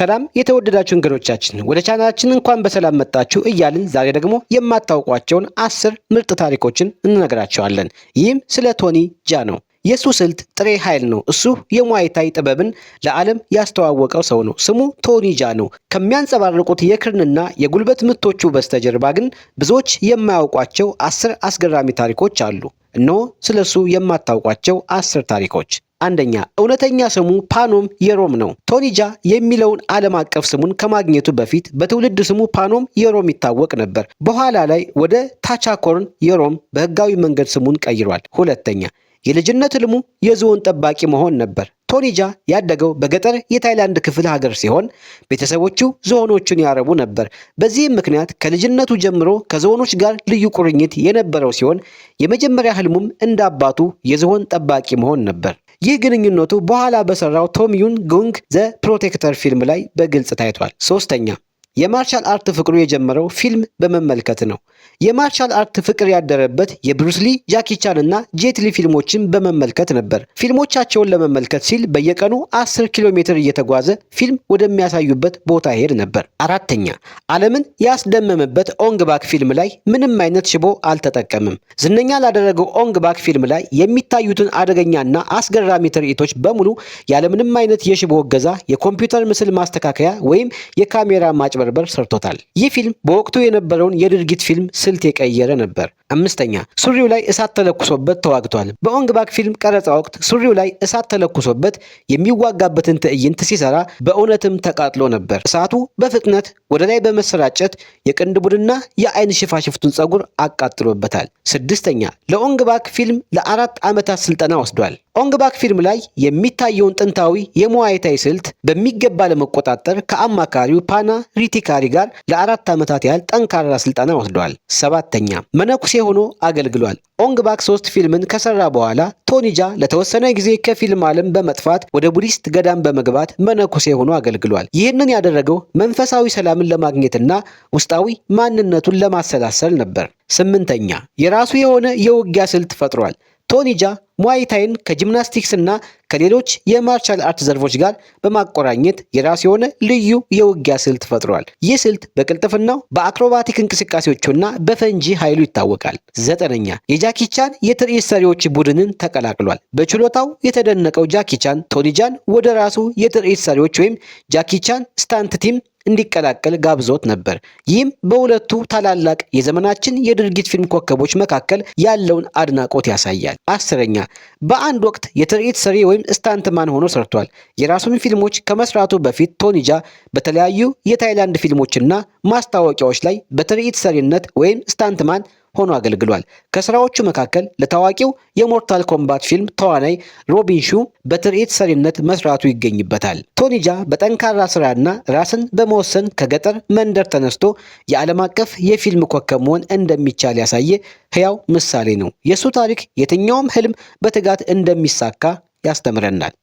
ሰላም የተወደዳችሁ እንግዶቻችን ወደ ቻናላችን እንኳን በሰላም መጣችሁ እያልን ዛሬ ደግሞ የማታውቋቸውን 10 ምርጥ ታሪኮችን እንነግራችኋለን። ይህም ስለ ቶኒ ጃ ነው። የሱ ስልት ጥሬ ኃይል ነው። እሱ የሙዋይታይ ጥበብን ለዓለም ያስተዋወቀው ሰው ነው። ስሙ ቶኒ ጃ ነው። ከሚያንጸባርቁት የክርንና የጉልበት ምቶቹ በስተጀርባ ግን ብዙዎች የማያውቋቸው 10 አስገራሚ ታሪኮች አሉ። እነሆ ስለሱ የማታውቋቸው 10 ታሪኮች። አንደኛ፣ እውነተኛ ስሙ ፓኖም የሮም ነው። ቶኒ ጃ የሚለውን ዓለም አቀፍ ስሙን ከማግኘቱ በፊት በትውልድ ስሙ ፓኖም የሮም ይታወቅ ነበር። በኋላ ላይ ወደ ታቻኮርን የሮም በህጋዊ መንገድ ስሙን ቀይሯል። ሁለተኛ፣ የልጅነት ህልሙ የዝሆን ጠባቂ መሆን ነበር። ቶኒ ጃ ያደገው በገጠር የታይላንድ ክፍለ ሀገር ሲሆን ቤተሰቦቹ ዝሆኖችን ያረቡ ነበር። በዚህም ምክንያት ከልጅነቱ ጀምሮ ከዝሆኖች ጋር ልዩ ቁርኝት የነበረው ሲሆን የመጀመሪያ ህልሙም እንደ አባቱ የዝሆን ጠባቂ መሆን ነበር። ይህ ግንኙነቱ በኋላ በሰራው ቶም ዩን ጉንግ ዘ ፕሮቴክተር ፊልም ላይ በግልጽ ታይቷል። ሶስተኛ፣ የማርሻል አርት ፍቅሩ የጀመረው ፊልም በመመልከት ነው። የማርሻል አርት ፍቅር ያደረበት የብሩስ ሊ፣ ጃኪ ቻን እና ጄት ሊ ፊልሞችን በመመልከት ነበር። ፊልሞቻቸውን ለመመልከት ሲል በየቀኑ 10 ኪሎ ሜትር እየተጓዘ ፊልም ወደሚያሳዩበት ቦታ ሄድ ነበር። አራተኛ፣ ዓለምን ያስደመመበት ኦንግ ባክ ፊልም ላይ ምንም አይነት ሽቦ አልተጠቀምም። ዝነኛ ላደረገው ኦንግ ባክ ፊልም ላይ የሚታዩትን አደገኛና አስገራሚ ትርኢቶች በሙሉ ያለምንም አይነት የሽቦ እገዛ የኮምፒውተር ምስል ማስተካከያ ወይም የካሜራ ማጭበርበር ሰርቶታል። ይህ ፊልም በወቅቱ የነበረውን የድርጊት ፊልም ስልት የቀየረ ነበር። አምስተኛ፣ ሱሪው ላይ እሳት ተለኩሶበት ተዋግቷል። በኦንግ ባክ ፊልም ቀረጻ ወቅት ሱሪው ላይ እሳት ተለኩሶበት የሚዋጋበትን ትዕይንት ሲሰራ በእውነትም ተቃጥሎ ነበር። እሳቱ በፍጥነት ወደ ላይ በመሰራጨት የቅንድቡንና የአይን ሽፋሽፍቱን ፀጉር አቃጥሎበታል። ስድስተኛ፣ ለኦንግ ባክ ፊልም ለ4 ዓመታት ስልጠና ወስዷል። ኦንግ ባክ ፊልም ላይ የሚታየውን ጥንታዊ የሙዋይታይ ስልት በሚገባ ለመቆጣጠር ከአማካሪው ፓና ሪቲካሪ ጋር ለ4 ዓመታት ያህል ጠንካራ ስልጠና ወስዷል። ሰባተኛ፣ መነኩሴ ሆኖ አገልግሏል። ኦንግ ባክ 3 ፊልምን ከሰራ በኋላ ቶኒ ጃ ለተወሰነ ጊዜ ከፊልም ዓለም በመጥፋት ወደ ቡዲስት ገዳም በመግባት መነኩሴ ሆኖ አገልግሏል። ይህንን ያደረገው መንፈሳዊ ሰላምን ለማግኘትና ውስጣዊ ማንነቱን ለማሰላሰል ነበር። ስምንተኛ፣ የራሱ የሆነ የውጊያ ስልት ፈጥሯል። ቶኒ ጃ ሙዋይታይን ከጂምናስቲክስ እና ከሌሎች የማርሻል አርት ዘርፎች ጋር በማቆራኘት የራሱ የሆነ ልዩ የውጊያ ስልት ፈጥሯል። ይህ ስልት በቅልጥፍናው፣ በአክሮባቲክ እንቅስቃሴዎቹና በፈንጂ ኃይሉ ይታወቃል። ዘጠነኛ፣ የጃኪ ቻን የትርኢት ሰሪዎች ቡድንን ተቀላቅሏል። በችሎታው የተደነቀው ጃኪ ቻን ቶኒ ጃን ወደ ራሱ የትርኢት ሰሪዎች ወይም ጃኪ ቻን ስታንት ቲም እንዲቀላቀል ጋብዞት ነበር። ይህም በሁለቱ ታላላቅ የዘመናችን የድርጊት ፊልም ኮከቦች መካከል ያለውን አድናቆት ያሳያል። አስረኛ፣ በአንድ ወቅት የትርኢት ሰሪ ወይም ስታንትማን ሆኖ ሰርቷል። የራሱን ፊልሞች ከመስራቱ በፊት ቶኒ ጃ በተለያዩ የታይላንድ ፊልሞችና ማስታወቂያዎች ላይ በትርኢት ሰሪነት ወይም ስታንትማን ሆኖ አገልግሏል። ከስራዎቹ መካከል ለታዋቂው የሞርታል ኮምባት ፊልም ተዋናይ ሮቢን ሹ በትርኢት ሰሪነት መስራቱ ይገኝበታል። ቶኒ ጃ በጠንካራ ስራና ራስን በመወሰን ከገጠር መንደር ተነስቶ የዓለም አቀፍ የፊልም ኮከብ መሆን እንደሚቻል ያሳየ ሕያው ምሳሌ ነው። የሱ ታሪክ የትኛውም ህልም በትጋት እንደሚሳካ ያስተምረናል።